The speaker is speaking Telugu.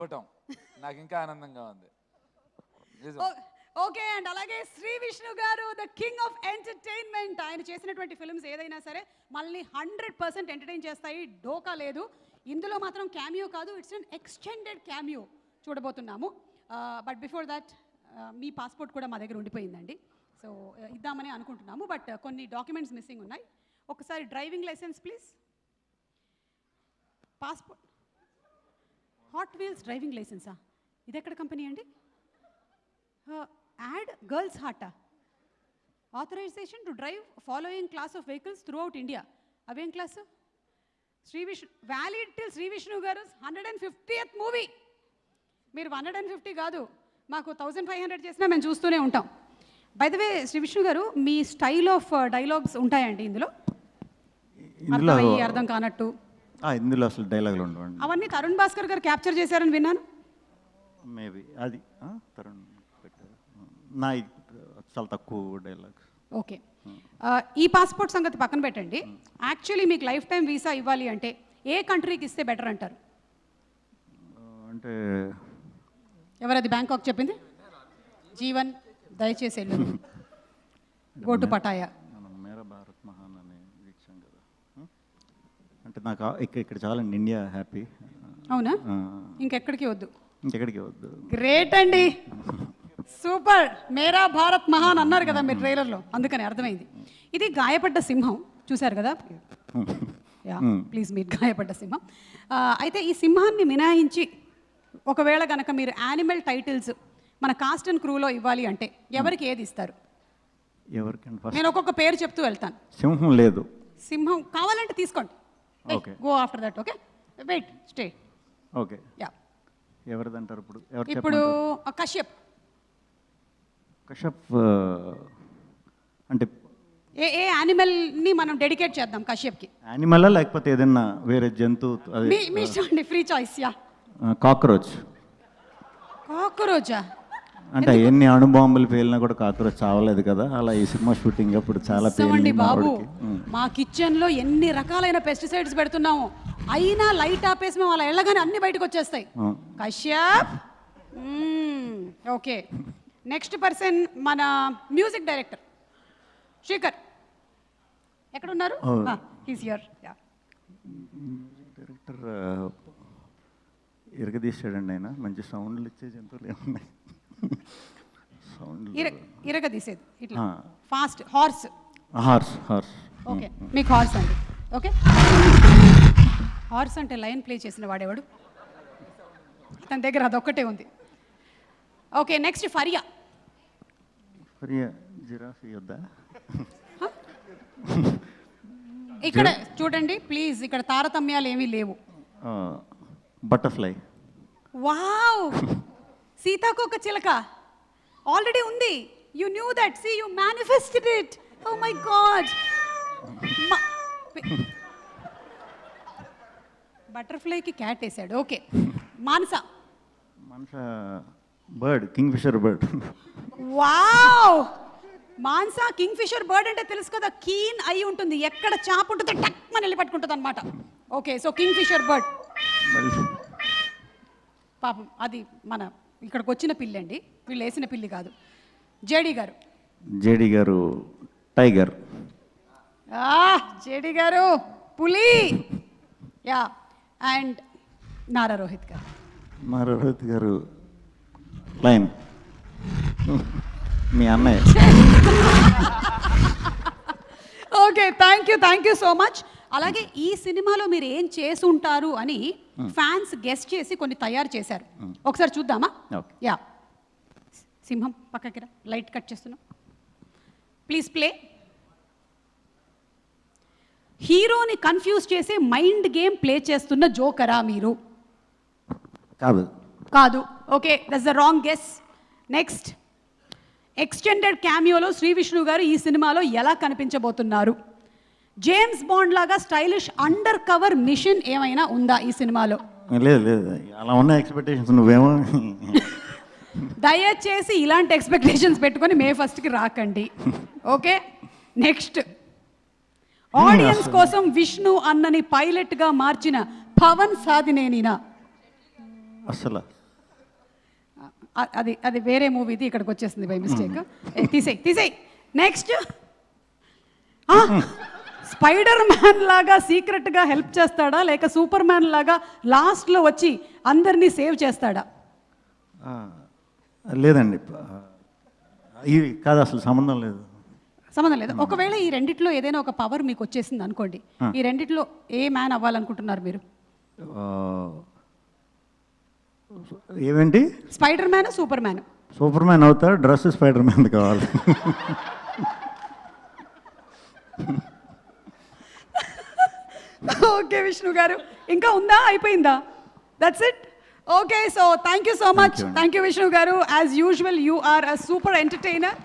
చూడటం నాకు ఇంకా ఆనందంగా ఉంది. ఓకే అండ్ అలాగే శ్రీ విష్ణు గారు ద కింగ్ ఆఫ్ ఎంటర్టైన్మెంట్. ఆయన చేసినటువంటి ఫిల్మ్స్ ఏదైనా సరే మళ్ళీ 100% ఎంటర్టైన్ చేస్తాయి, డోకా లేదు. ఇందులో మాత్రం క్యామియో కాదు, ఇట్స్ అన్ ఎక్స్టెండెడ్ క్యామియో చూడబోతున్నాము. But before that me passport కూడా మా దగ్గర ఉండిపోయిందండి, సో ఇద్దామని అనుకుంటున్నాము. బట్ కొన్ని డాక్యుమెంట్స్ మిస్సింగ్ ఉన్నాయి. ఒకసారి driving licence please, passport, hot wheels driving లైసెన్సా? ఇది ఎక్కడ కంపెనీ అండి? యాడ్ గర్ల్స్ హాటా, authorisation to drive following class of vehicles throughout India. అవేం class? Shri Vishnu valid till Shri Vishnu గారు 150th మూవీ. మీరు 150 కాదు, మాకు 1500 చేసినా మేము చూస్తూనే ఉంటాం. By the way Shri Vishnu గారు, మీ స్టైల్ ఆఫ్ డైలాగ్స్ ఉంటాయండి ఇందులో? అర్థం కానట్టు ఇందులో అసలు డైలాగులు ఉండవండి. అవన్నీ తరుణ్ భాస్కర్ గారు క్యాప్చర్ చేశారని విన్నాను. మేబీ అది తరుణ్ పెట్టారు. నా చాలా తక్కువ డైలాగ్స్. ఓకే, ఈ పాస్పోర్ట్ సంగతి పక్కన పెట్టండి. యాక్చువల్లీ మీకు లైఫ్ టైం వీసా ఇవ్వాలి అంటే ఏ కంట్రీకి ఇస్తే బెటర్ అంటారు? అంటే ఎవరది బ్యాంకాక్ చెప్పింది? జీవన్ దయచేసి వెళ్ళు, గోటు పటాయా. మేరా భారత్ మహాన్ అని ఇచ్చాం కదా, అంటే నాకు ఇక్కడ చాలండి, ఇండియా హ్యాపీ. అవునా? ఇంకెక్కడికి వద్దు? ఇంకెక్కడికి వద్దు. గ్రేట్ అండి, సూపర్. మేరా భారత్ మహాన్ అన్నారు కదా మీరు ట్రైలర్లో, అందుకని అర్థమైంది. ఇది గాయపడ్డ సింహం చూశారు కదా, యా ప్లీజ్ మీరు గాయపడ్డ సింహం. అయితే ఈ సింహాన్ని మినహాయించి ఒకవేళ కనుక మీరు యానిమల్ టైటిల్స్ మన కాస్ట్ అండ్ క్రూలో ఇవ్వాలి అంటే ఎవరికి ఏది ఇస్తారు? ఎవరికంటే నేను ఒక్కొక్క పేరు చెప్తూ వెళ్తాను. సింహం లేదు. సింహం కావాలంటే తీసుకోండి, okay, go after that. Okay, wait, stay. Okay, yeah. ఎవరిదంటారు ఇప్పుడు? ఇప్పుడు కశ్యప్. కశ్యప్ అంటే ఏ యానిమల్ని మనం డెడికేట్ చేద్దాం కశ్యప్కి? యానిమల్ లేకపోతే ఏదైనా వేరే జంతువు? మీ ఇష్టం, ఫ్రీ చాయిస్. Yeah, cockroach. కాక్రోచా? అంటే ఎన్ని అణుబాంబులు పేలినా కూడా కాక్రోచ్ చావలేదు కదా, అలా ఈ సినిమా షూటింగ్ అప్పుడు చాలా పేలింది బాబు. మా కిచెన్లో ఎన్ని రకాలైన పెస్టిసైడ్స్ పెడుతున్నాము, అయినా లైట్ ఆపేసి మేము అలా వెళ్ళగానే అన్ని బయటకు వచ్చేస్తాయి. కశ్యప్. ఓకే, నెక్స్ట్ పర్సన్ మన మ్యూజిక్ డైరెక్టర్ శ్రీకర్. ఎక్కడ ఉన్నారు? He's here. యా, డైరెక్టర్ ఇరగదీశాడండి ఆయన. మంచి సౌండ్లు ఇచ్చే జంతువులు ఏమున్నాయి? సౌండ్ ఇరగదీసేది ఇట్లా ఫాస్ట్. హార్స్. హార్స్. ఓకే, మీకు హార్స్ అండి. ఓకే, హార్స్ అంటే లయన్ ప్లే చేసిన వాడేవాడు, తన దగ్గర అదొక్కటే ఉంది. Okay, next Faria. జిరాఫీ వద్దా? ఇక్కడ చూడండి ప్లీజ్, ఇక్కడ తారతమ్యాలు ఏమీ లేవు. బటర్ఫ్లై. వావ్, సీతాకోక చిలక ఆల్రెడీ ఉంది. You knew that, see you manifested it. Oh my God. బటర్ఫ్లైకి క్యాట్ వేసాడు. Okay, Manasa. Bird, kingfisher bird. Wow, Mansa kingfisher bird అంటే తెలుసు కదా, కీన్ అయి ఉంటుంది, ఎక్కడ చాప ఉంటుందో టక్ మన వెళ్ళి పట్టుకుంటుంది అనమాట. Okay, so kingfisher bird. పాపం అది మన ఇక్కడికి వచ్చిన పిల్లి అండి, వీళ్ళు వేసిన పిల్లి కాదు. జేడి గారు టైగర్. జేడి గారు పులి. యా, అండ్ నారా రోహిత్ గారు లైన్. మీ అన్నయ్య. Okay, thank you so much. అలాగే ఈ సినిమాలో మీరు ఏం చేసి ఉంటారు అని ఫ్యాన్స్ గెస్ట్ చేసి కొన్ని తయారు చేశారు, ఒకసారి చూద్దామా? యా, సింహం పక్కకి రా, లైట్ కట్ చేస్తున్నాం, ప్లీజ్ ప్లే. హీరోని కన్ఫ్యూజ్ చేసే మైండ్ గేమ్ ప్లే చేస్తున్న జోకరా మీరు? కాదు. Okay, that's the wrong guess. Next, extended క్యామియోలో శ్రీ విష్ణు గారు ఈ సినిమాలో ఎలా కనిపించబోతున్నారు? జేమ్స్ బాండ్ లాగా స్టైలిష్ అండర్ కవర్ మిషన్ ఏమైనా ఉందా ఈ సినిమాలో? లేదు, అలా ఉన్న ఎక్స్పెక్టేషన్స్ నువ్వేమో. దయచేసి ఇలాంటి ఎక్స్పెక్టేషన్స్ పెట్టుకొని May 1st రాకండి. ఓకే, నెక్స్ట్, ఆడియన్స్ కోసం విష్ణు అన్నని పైలట్గా మార్చిన పవన్ సాధినేనినా? అసలు అది అది వేరే మూవీది ఇక్కడికి వచ్చేసింది బై మిస్టేక్. తీసేయి. నెక్స్ట్ స్పైడర్ మ్యాన్ లాగా సీక్రెట్గా హెల్ప్ చేస్తాడా లేక సూపర్ మ్యాన్ లాగా లాస్ట్లో వచ్చి అందరినీ సేవ్ చేస్తాడా? లేదండి, ఇవి కాదు, అసలు సంబంధం లేదు. సంబంధం లేదు. ఒకవేళ ఈ రెండిట్లో ఏదైనా ఒక పవర్ మీకు వచ్చేసింది అనుకోండి, ఈ రెండిట్లో ఏ మ్యాన్ అవ్వాలనుకుంటున్నారు మీరు? ఏమేంటి? Spider Man, Superman. Superman అవుతాడు, డ్రెస్ స్పైడర్ మ్యాన్ కావాలి. ఓకే విష్ణు గారు, ఇంకా ఉందా, అయిపోయిందా? That's it. Okay, so thank you so much. Thank you Vishnu గారు. As usual you are a super entertainer.